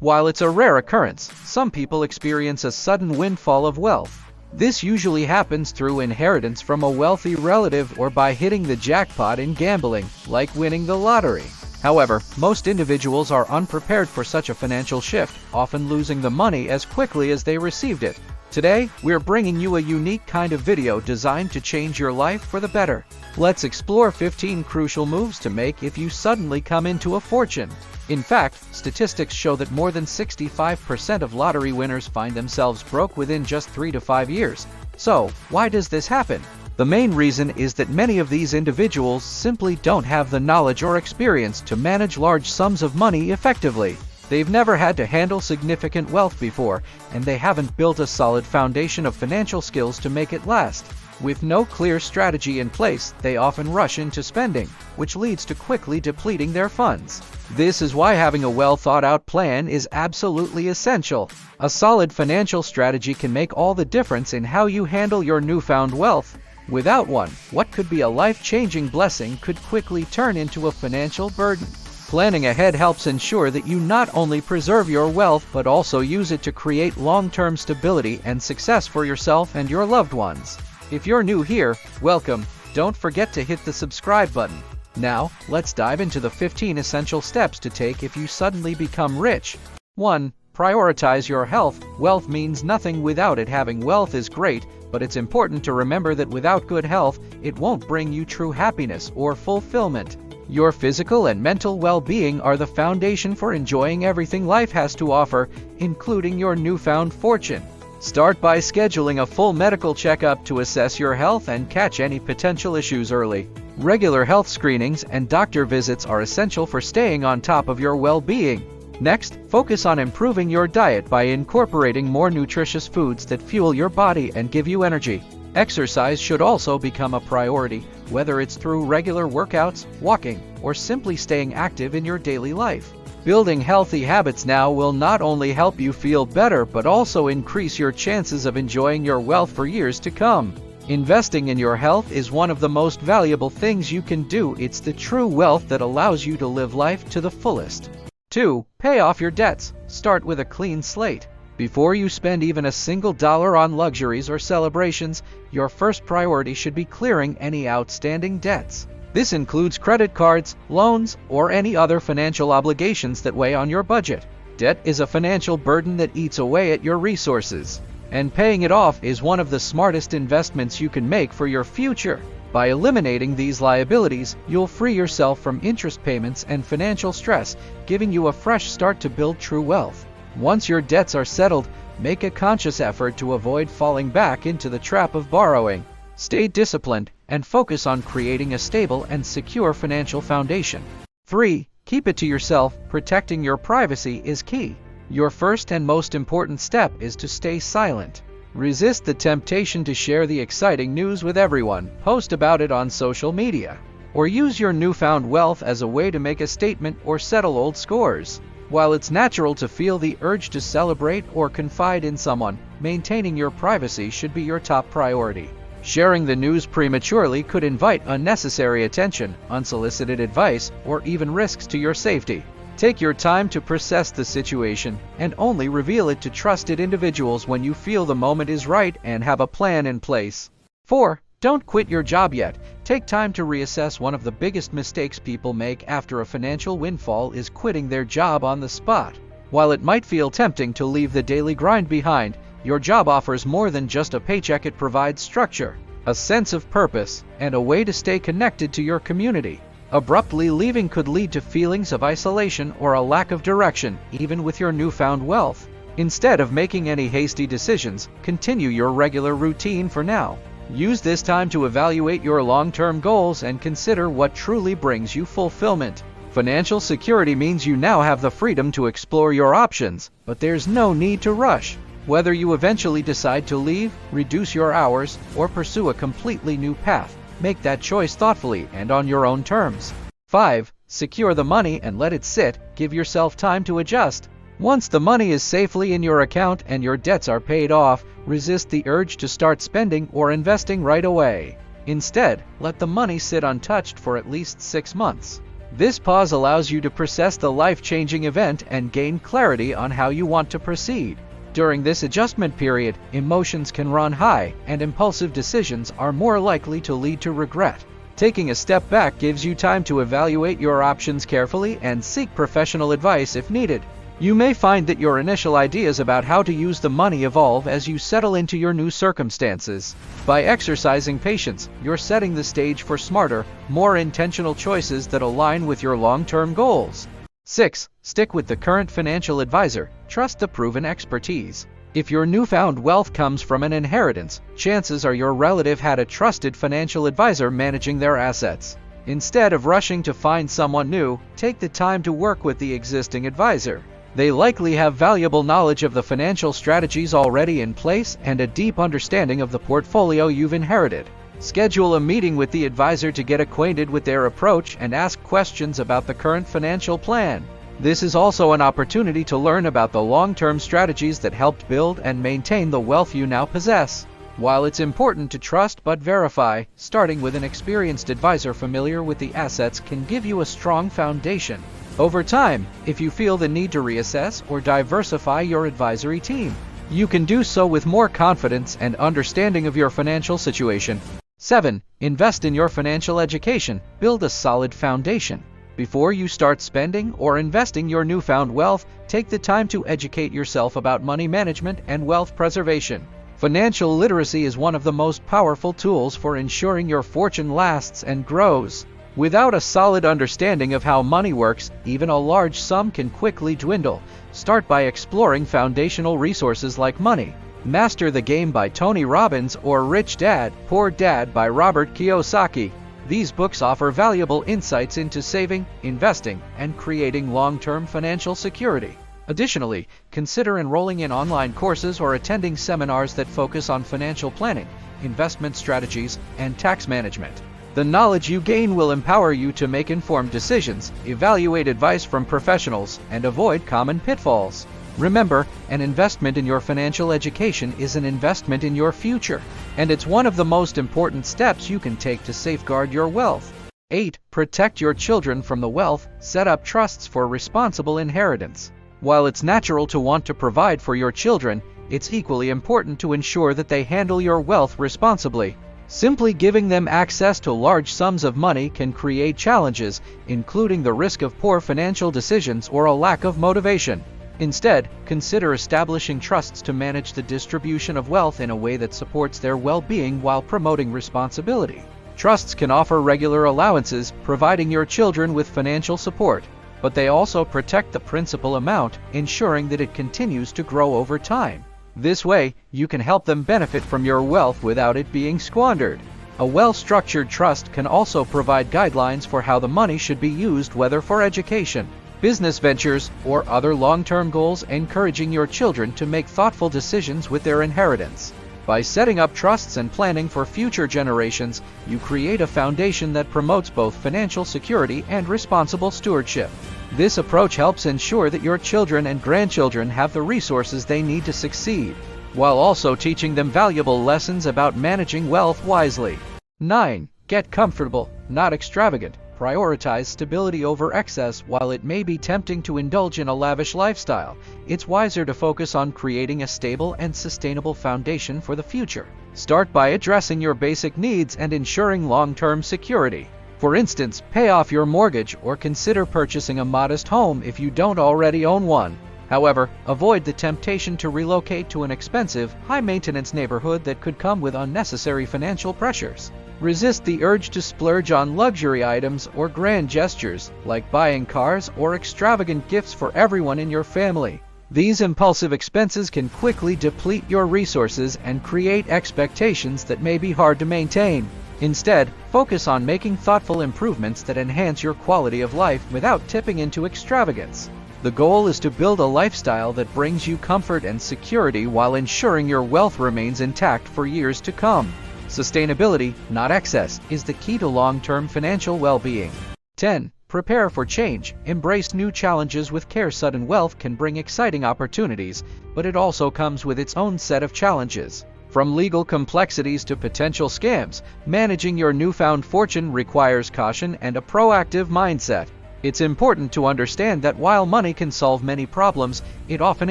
While it's a rare occurrence, some people experience a sudden windfall of wealth. This usually happens through inheritance from a wealthy relative or by hitting the jackpot in gambling, like winning the lottery. However, most individuals are unprepared for such a financial shift, often losing the money as quickly as they received it. Today, we're bringing you a unique kind of video designed to change your life for the better. Let's explore 15 crucial moves to make if you suddenly come into a fortune. In fact, statistics show that more than 65% of lottery winners find themselves broke within just 3 to 5 years. So, why does this happen? The main reason is that many of these individuals simply don't have the knowledge or experience to manage large sums of money effectively. They've never had to handle significant wealth before, and they haven't built a solid foundation of financial skills to make it last. With no clear strategy in place, they often rush into spending, which leads to quickly depleting their funds. This is why having a well-thought-out plan is absolutely essential. A solid financial strategy can make all the difference in how you handle your newfound wealth. Without one, what could be a life-changing blessing could quickly turn into a financial burden. Planning ahead helps ensure that you not only preserve your wealth but also use it to create long-term stability and success for yourself and your loved ones. If you're new here, welcome. Don't forget to hit the subscribe button. Now, let's dive into the 15 essential steps to take if you suddenly become rich. 1. Prioritize your health. Wealth means nothing without it. Having wealth is great, but it's important to remember that without good health, it won't bring you true happiness or fulfillment. Your physical and mental well-being are the foundation for enjoying everything life has to offer, including your newfound fortune. Start by scheduling a full medical checkup to assess your health and catch any potential issues early. Regular health screenings and doctor visits are essential for staying on top of your well-being. Next, focus on improving your diet by incorporating more nutritious foods that fuel your body and give you energy. Exercise should also become a priority, whether it's through regular workouts, walking, or simply staying active in your daily life. Building healthy habits now will not only help you feel better but also increase your chances of enjoying your wealth for years to come. Investing in your health is one of the most valuable things you can do. It's the true wealth that allows you to live life to the fullest. 2. Pay off your debts. Start with a clean slate. Before you spend even a single dollar on luxuries or celebrations, your first priority should be clearing any outstanding debts. This includes credit cards, loans, or any other financial obligations that weigh on your budget. Debt is a financial burden that eats away at your resources, and paying it off is one of the smartest investments you can make for your future. By eliminating these liabilities, you'll free yourself from interest payments and financial stress, giving you a fresh start to build true wealth. Once your debts are settled, make a conscious effort to avoid falling back into the trap of borrowing. Stay disciplined and focus on creating a stable and secure financial foundation. 3. Keep it to yourself. Protecting your privacy is key. Your first and most important step is to stay silent. Resist the temptation to share the exciting news with everyone. Post about it on social media, or use your newfound wealth as a way to make a statement or settle old scores. While it's natural to feel the urge to celebrate or confide in someone, maintaining your privacy should be your top priority. Sharing the news prematurely could invite unnecessary attention, unsolicited advice, or even risks to your safety. Take your time to process the situation and only reveal it to trusted individuals when you feel the moment is right and have a plan in place. 4. Don't quit your job yet. Take time to reassess. One of the biggest mistakes people make after a financial windfall is quitting their job on the spot. While it might feel tempting to leave the daily grind behind, your job offers more than just a paycheck. It provides structure, a sense of purpose, and a way to stay connected to your community. Abruptly leaving could lead to feelings of isolation or a lack of direction, even with your newfound wealth. Instead of making any hasty decisions, continue your regular routine for now. Use this time to evaluate your long-term goals and consider what truly brings you fulfillment. Financial security means you now have the freedom to explore your options, but there's no need to rush. Whether you eventually decide to leave, reduce your hours, or pursue a completely new path, make that choice thoughtfully and on your own terms. 5. Secure the money and let it sit. Give yourself time to adjust. Once the money is safely in your account and your debts are paid off, resist the urge to start spending or investing right away. Instead, let the money sit untouched for at least 6 months. This pause allows you to process the life-changing event and gain clarity on how you want to proceed. During this adjustment period, emotions can run high, and impulsive decisions are more likely to lead to regret. Taking a step back gives you time to evaluate your options carefully and seek professional advice if needed. You may find that your initial ideas about how to use the money evolve as you settle into your new circumstances. By exercising patience, you're setting the stage for smarter, more intentional choices that align with your long-term goals. 6. Stick with the current financial advisor. Trust the proven expertise. If your newfound wealth comes from an inheritance, chances are your relative had a trusted financial advisor managing their assets. Instead of rushing to find someone new, take the time to work with the existing advisor. They likely have valuable knowledge of the financial strategies already in place and a deep understanding of the portfolio you've inherited. Schedule a meeting with the advisor to get acquainted with their approach and ask questions about the current financial plan. This is also an opportunity to learn about the long-term strategies that helped build and maintain the wealth you now possess. While it's important to trust but verify, starting with an experienced advisor familiar with the assets can give you a strong foundation. Over time, if you feel the need to reassess or diversify your advisory team, you can do so with more confidence and understanding of your financial situation. 7. Invest in your financial education. Build a solid foundation. Before you start spending or investing your newfound wealth, take the time to educate yourself about money management and wealth preservation. Financial literacy is one of the most powerful tools for ensuring your fortune lasts and grows. Without a solid understanding of how money works, even a large sum can quickly dwindle. Start by exploring foundational resources like Money, Master the Game by Tony Robbins or Rich Dad, Poor Dad by Robert Kiyosaki. These books offer valuable insights into saving, investing, and creating long-term financial security. Additionally, consider enrolling in online courses or attending seminars that focus on financial planning, investment strategies, and tax management. The knowledge you gain will empower you to make informed decisions, evaluate advice from professionals, and avoid common pitfalls. Remember, an investment in your financial education is an investment in your future, and it's one of the most important steps you can take to safeguard your wealth. 8. Protect your children from the wealth. Set up trusts for responsible inheritance. While it's natural to want to provide for your children, it's equally important to ensure that they handle your wealth responsibly. Simply giving them access to large sums of money can create challenges, including the risk of poor financial decisions or a lack of motivation. Instead, consider establishing trusts to manage the distribution of wealth in a way that supports their well-being while promoting responsibility. Trusts can offer regular allowances, providing your children with financial support, but they also protect the principal amount, ensuring that it continues to grow over time. This way, you can help them benefit from your wealth without it being squandered. A well-structured trust can also provide guidelines for how the money should be used, whether for education, business ventures, or other long-term goals, encouraging your children to make thoughtful decisions with their inheritance. By setting up trusts and planning for future generations, you create a foundation that promotes both financial security and responsible stewardship. This approach helps ensure that your children and grandchildren have the resources they need to succeed, while also teaching them valuable lessons about managing wealth wisely. 9. Get comfortable, not extravagant. Prioritize stability over excess. While it may be tempting to indulge in a lavish lifestyle, it's wiser to focus on creating a stable and sustainable foundation for the future. Start by addressing your basic needs and ensuring long-term security. For instance, pay off your mortgage or consider purchasing a modest home if you don't already own one. However, avoid the temptation to relocate to an expensive, high-maintenance neighborhood that could come with unnecessary financial pressures. Resist the urge to splurge on luxury items or grand gestures, like buying cars or extravagant gifts for everyone in your family. These impulsive expenses can quickly deplete your resources and create expectations that may be hard to maintain. Instead, focus on making thoughtful improvements that enhance your quality of life without tipping into extravagance. The goal is to build a lifestyle that brings you comfort and security while ensuring your wealth remains intact for years to come. Sustainability, not excess, is the key to long-term financial well-being. 10. Prepare for change. Embrace new challenges with care. Sudden wealth can bring exciting opportunities, but it also comes with its own set of challenges. From legal complexities to potential scams, managing your newfound fortune requires caution and a proactive mindset. It's important to understand that while money can solve many problems, it often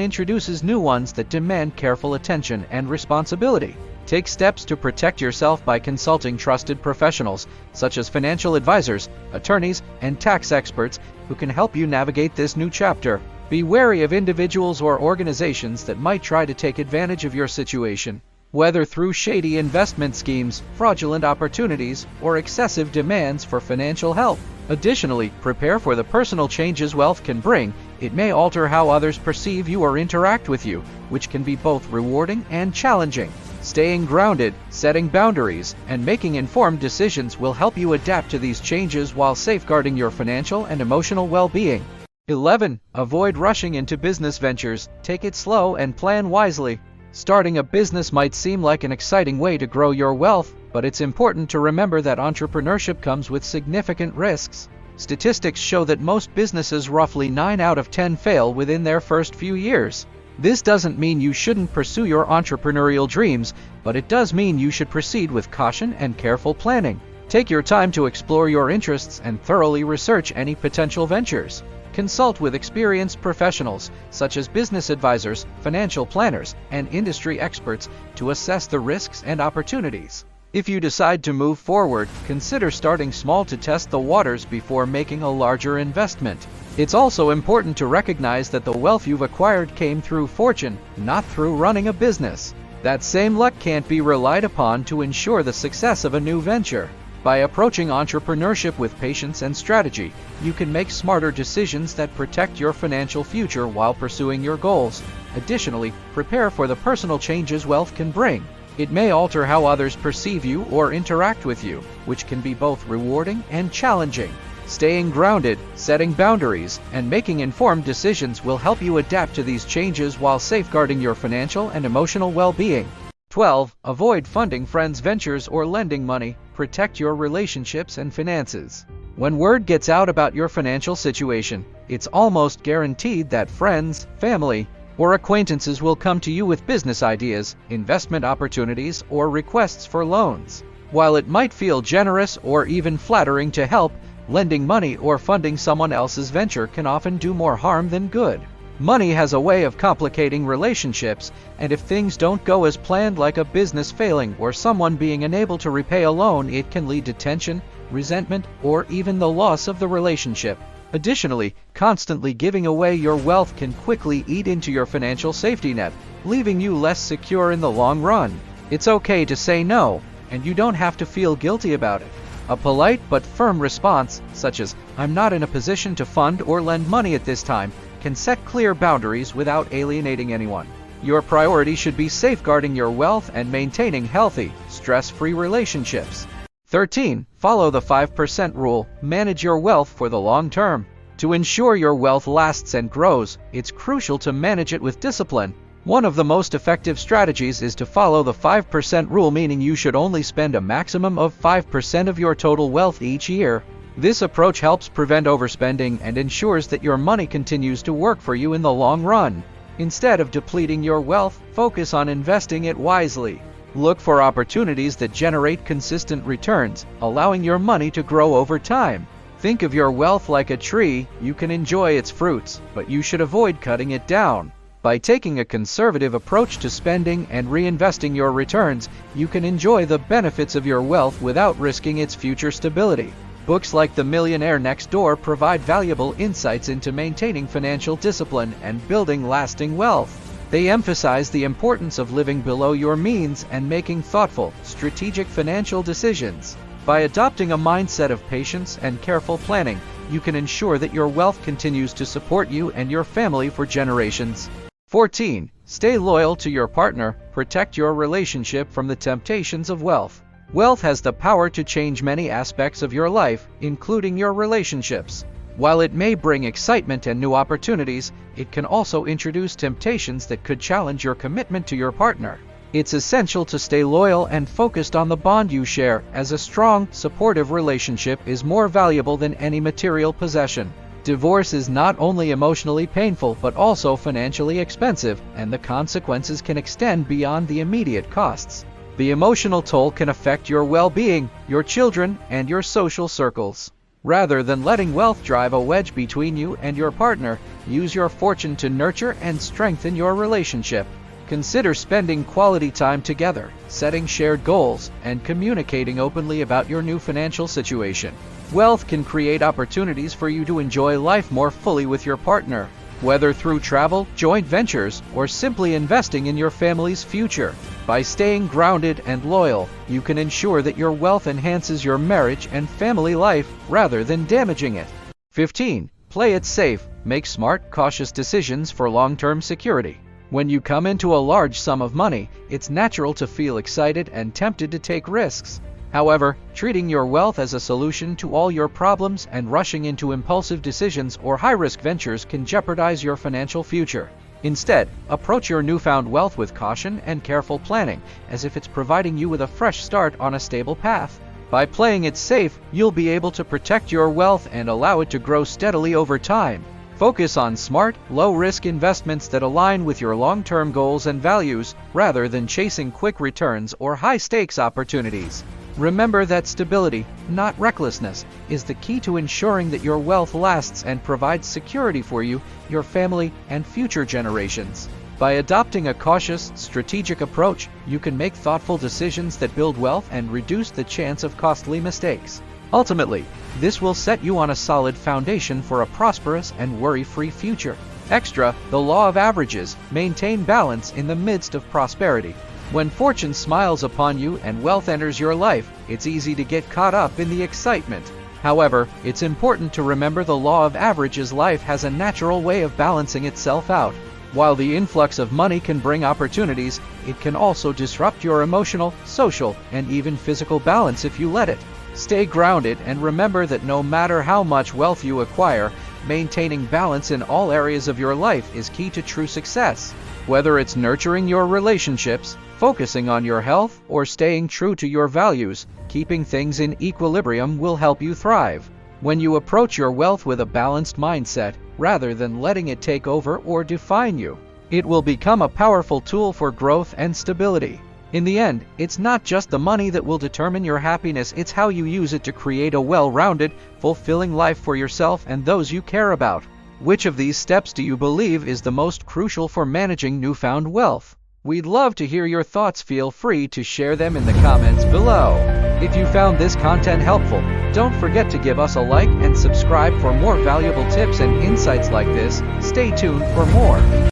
introduces new ones that demand careful attention and responsibility. Take steps to protect yourself by consulting trusted professionals, such as financial advisors, attorneys, and tax experts, who can help you navigate this new chapter. Be wary of individuals or organizations that might try to take advantage of your situation, whether through shady investment schemes, fraudulent opportunities, or excessive demands for financial help. Additionally, prepare for the personal changes wealth can bring. It may alter how others perceive you or interact with you, which can be both rewarding and challenging. Staying grounded, setting boundaries, and making informed decisions will help you adapt to these changes while safeguarding your financial and emotional well-being. 11. Avoid rushing into business ventures. Take it slow and plan wisely. Starting a business might seem like an exciting way to grow your wealth, but it's important to remember that entrepreneurship comes with significant risks. Statistics show that most businesses, roughly 9 out of 10, fail within their first few years. This doesn't mean you shouldn't pursue your entrepreneurial dreams, but it does mean you should proceed with caution and careful planning. Take your time to explore your interests and thoroughly research any potential ventures. Consult with experienced professionals, such as business advisors, financial planners, and industry experts, to assess the risks and opportunities. If you decide to move forward, consider starting small to test the waters before making a larger investment. It's also important to recognize that the wealth you've acquired came through fortune, not through running a business. That same luck can't be relied upon to ensure the success of a new venture. By approaching entrepreneurship with patience and strategy, you can make smarter decisions that protect your financial future while pursuing your goals. Additionally, prepare for the personal changes wealth can bring. It may alter how others perceive you or interact with you, which can be both rewarding and challenging. Staying grounded, setting boundaries, and making informed decisions will help you adapt to these changes while safeguarding your financial and emotional well-being. 12. Avoid funding friends' ventures or lending money. Protect your relationships and finances. When word gets out about your financial situation, it's almost guaranteed that friends, family, or acquaintances will come to you with business ideas, investment opportunities, or requests for loans. While it might feel generous or even flattering to help, lending money or funding someone else's venture can often do more harm than good. Money has a way of complicating relationships, and if things don't go as planned, like a business failing or someone being unable to repay a loan, it can lead to tension, resentment, or even the loss of the relationship. Additionally, constantly giving away your wealth can quickly eat into your financial safety net, leaving you less secure in the long run. It's okay to say no, and you don't have to feel guilty about it. A polite but firm response, such as, "I'm not in a position to fund or lend money at this time," can set clear boundaries without alienating anyone. Your priority should be safeguarding your wealth and maintaining healthy, stress-free relationships. 13. Follow the 5% rule. Manage your wealth for the long term. To ensure your wealth lasts and grows, it's crucial to manage it with discipline. One of the most effective strategies is to follow the 5% rule, meaning you should only spend a maximum of 5% of your total wealth each year. This approach helps prevent overspending and ensures that your money continues to work for you in the long run. Instead of depleting your wealth, focus on investing it wisely. Look for opportunities that generate consistent returns, allowing your money to grow over time. Think of your wealth like a tree. You can enjoy its fruits, but you should avoid cutting it down. By taking a conservative approach to spending and reinvesting your returns, you can enjoy the benefits of your wealth without risking its future stability. Books like The Millionaire Next Door provide valuable insights into maintaining financial discipline and building lasting wealth. They emphasize the importance of living below your means and making thoughtful, strategic financial decisions. By adopting a mindset of patience and careful planning, you can ensure that your wealth continues to support you and your family for generations. 14. Stay loyal to your partner. Protect your relationship from the temptations of wealth. Wealth has the power to change many aspects of your life, including your relationships. While it may bring excitement and new opportunities, it can also introduce temptations that could challenge your commitment to your partner. It's essential to stay loyal and focused on the bond you share, as a strong, supportive relationship is more valuable than any material possession. Divorce is not only emotionally painful but also financially expensive, and the consequences can extend beyond the immediate costs. The emotional toll can affect your well-being, your children, and your social circles. Rather than letting wealth drive a wedge between you and your partner, use your fortune to nurture and strengthen your relationship. Consider spending quality time together, setting shared goals, and communicating openly about your new financial situation. Wealth can create opportunities for you to enjoy life more fully with your partner, whether through travel, joint ventures, or simply investing in your family's future. By staying grounded and loyal, you can ensure that your wealth enhances your marriage and family life rather than damaging it. 15. Play it safe. Make smart, cautious decisions for long-term security. When you come into a large sum of money, it's natural to feel excited and tempted to take risks. However, treating your wealth as a solution to all your problems and rushing into impulsive decisions or high-risk ventures can jeopardize your financial future. Instead, approach your newfound wealth with caution and careful planning, as if it's providing you with a fresh start on a stable path. By playing it safe, you'll be able to protect your wealth and allow it to grow steadily over time. Focus on smart, low-risk investments that align with your long-term goals and values, rather than chasing quick returns or high-stakes opportunities. Remember that stability, not recklessness, is the key to ensuring that your wealth lasts and provides security for you, your family, and future generations. By adopting a cautious, strategic approach, you can make thoughtful decisions that build wealth and reduce the chance of costly mistakes. Ultimately, this will set you on a solid foundation for a prosperous and worry-free future. Extra, the law of averages, maintain balance in the midst of prosperity. When fortune smiles upon you and wealth enters your life, it's easy to get caught up in the excitement. However, it's important to remember the law of averages. Life has a natural way of balancing itself out. While the influx of money can bring opportunities, it can also disrupt your emotional, social, and even physical balance if you let it. Stay grounded and remember that no matter how much wealth you acquire, maintaining balance in all areas of your life is key to true success. Whether it's nurturing your relationships, focusing on your health, or staying true to your values, keeping things in equilibrium will help you thrive. When you approach your wealth with a balanced mindset, rather than letting it take over or define you, it will become a powerful tool for growth and stability. In the end, it's not just the money that will determine your happiness, it's how you use it to create a well-rounded, fulfilling life for yourself and those you care about. Which of these steps do you believe is the most crucial for managing newfound wealth? We'd love to hear your thoughts. Feel free to share them in the comments below. If you found this content helpful, don't forget to give us a like and subscribe for more valuable tips and insights like this. Stay tuned for more.